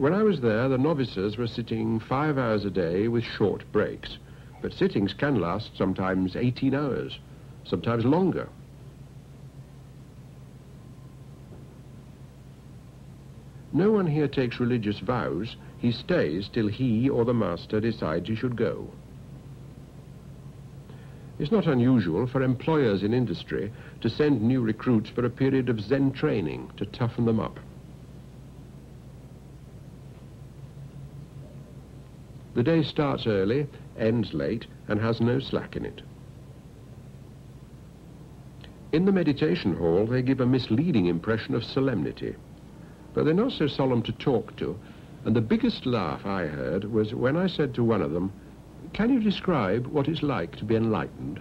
When I was there, the novices were sitting 5 hours a day with short breaks, but sittings can last sometimes 18 hours, sometimes longer. No one here takes religious vows. He stays till he or the master decides he should go. It's not unusual for employers in industry to send new recruits for a period of Zen training to toughen them up. The day starts early, ends late, and has no slack in it. In the meditation hall, they give a misleading impression of solemnity, but they're not so solemn to talk to, and the biggest laugh I heard was when I said to one of them, "Can you describe what it's like to be enlightened?"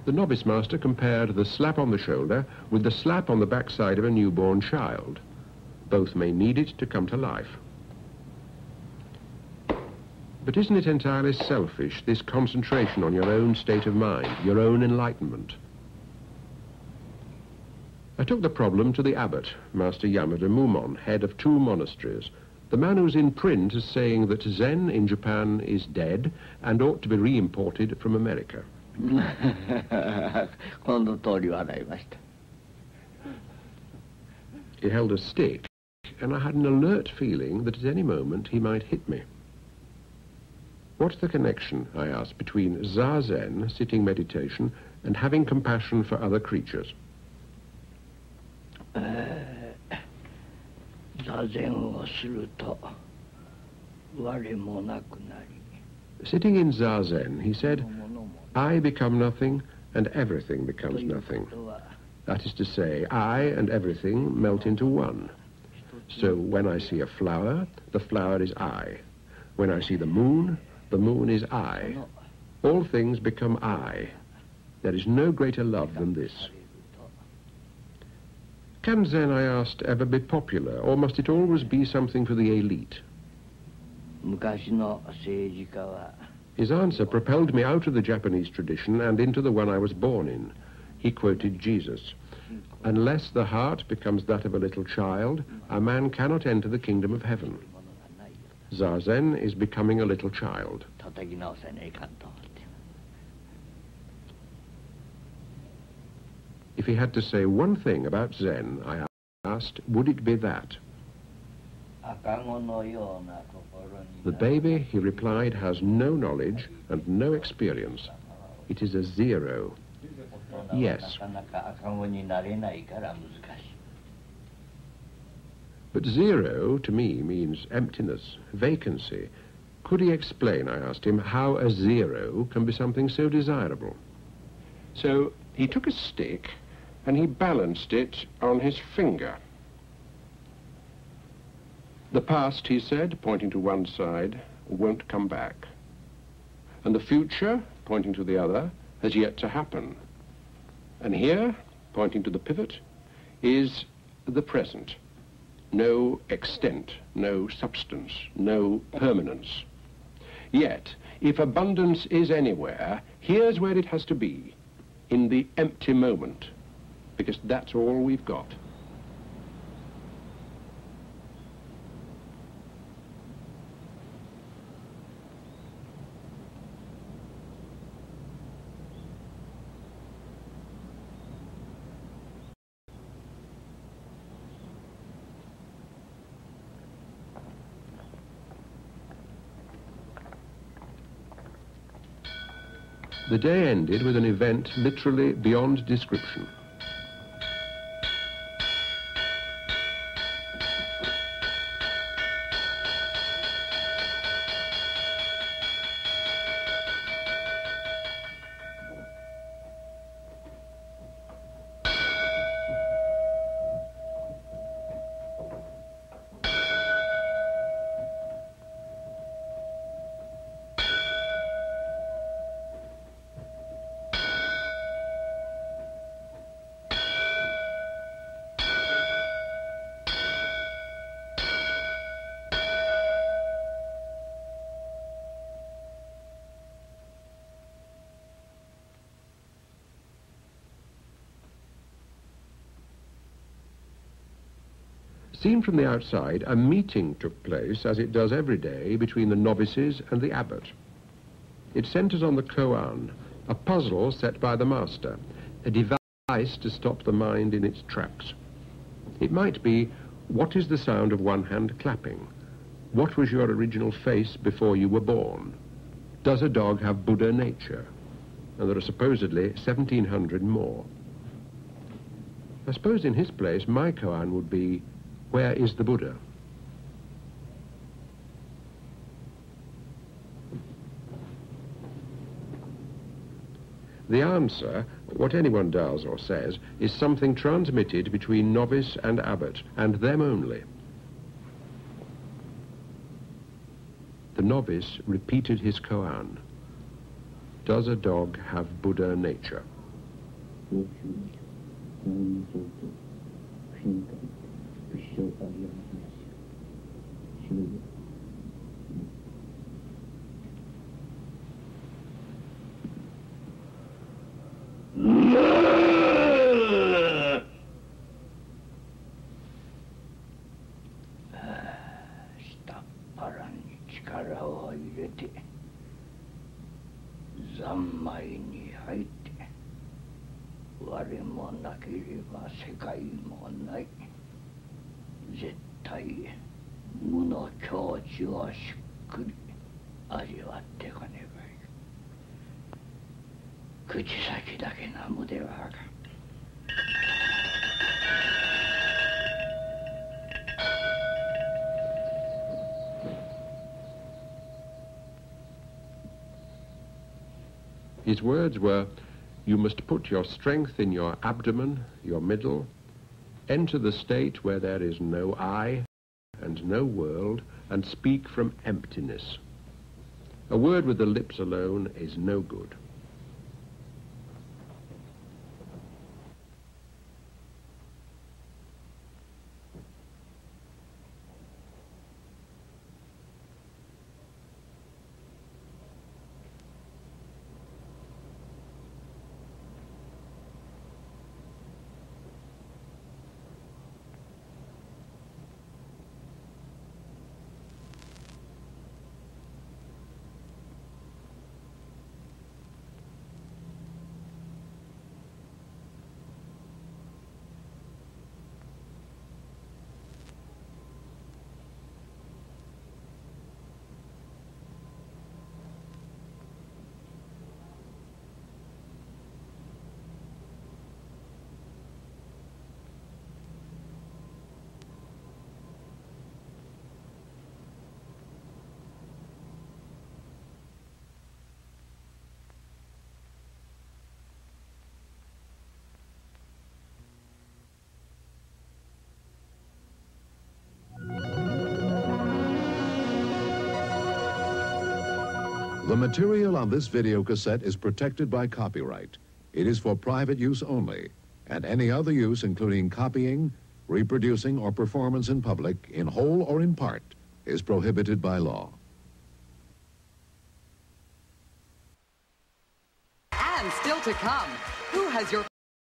The novice master compared the slap on the shoulder with the slap on the backside of a newborn child. Both may need it to come to life. But isn't it entirely selfish, this concentration on your own state of mind, your own enlightenment? I took the problem to the abbot, Master Yamada Mumon, head of 2 monasteries, the man who's in print as saying that Zen in Japan is dead and ought to be re-imported from America. He held a stick, and I had an alert feeling that at any moment he might hit me. What's the connection, I asked, between Zazen, sitting meditation, and having compassion for other creatures? Sitting in Zazen, he said, I become nothing, and everything becomes nothing. That is to say, I and everything melt into one. So when I see a flower, the flower is I. When I see the moon is I. All things become I. There is no greater love than this. Can Zen, I asked, ever be popular, or must it always be something for the elite? His answer propelled me out of the Japanese tradition and into the one I was born in. He quoted Jesus. Unless the heart becomes that of a little child, a man cannot enter the kingdom of heaven. Zazen is becoming a little child. If he had to say one thing about Zen, I asked, would it be that? The baby, he replied, has no knowledge and no experience. It is a zero. Yes. But zero, to me, means emptiness, vacancy. Could he explain, I asked him, how a zero can be something so desirable? So he took a stick and he balanced it on his finger. The past, he said, pointing to one side, won't come back. And the future, pointing to the other, has yet to happen. And here, pointing to the pivot, is the present. No extent, no substance, no permanence. Yet, if abundance is anywhere, here's where it has to be, in the empty moment, because that's all we've got. The day ended with an event literally beyond description. Seen from the outside, a meeting took place, as it does every day, between the novices and the abbot. It centres on the koan, a puzzle set by the master, a device to stop the mind in its tracks. It might be, what is the sound of one hand clapping? What was your original face before you were born? Does a dog have Buddha nature? And there are supposedly 1,700 more. I suppose in his place, my koan would be, where is the Buddha? The answer, what anyone does or says, is something transmitted between novice and abbot, and them only. The novice repeated his koan. Does a dog have Buddha nature? His words were, you must put your strength in your abdomen, your middle, enter the state where there is no I and no world, and speak from emptiness. A word with the lips alone is no good. The material on this video cassette is protected by copyright. It is for private use only, and any other use, including copying, reproducing, or performance in public, in whole or in part, is prohibited by law. And still to come, who has your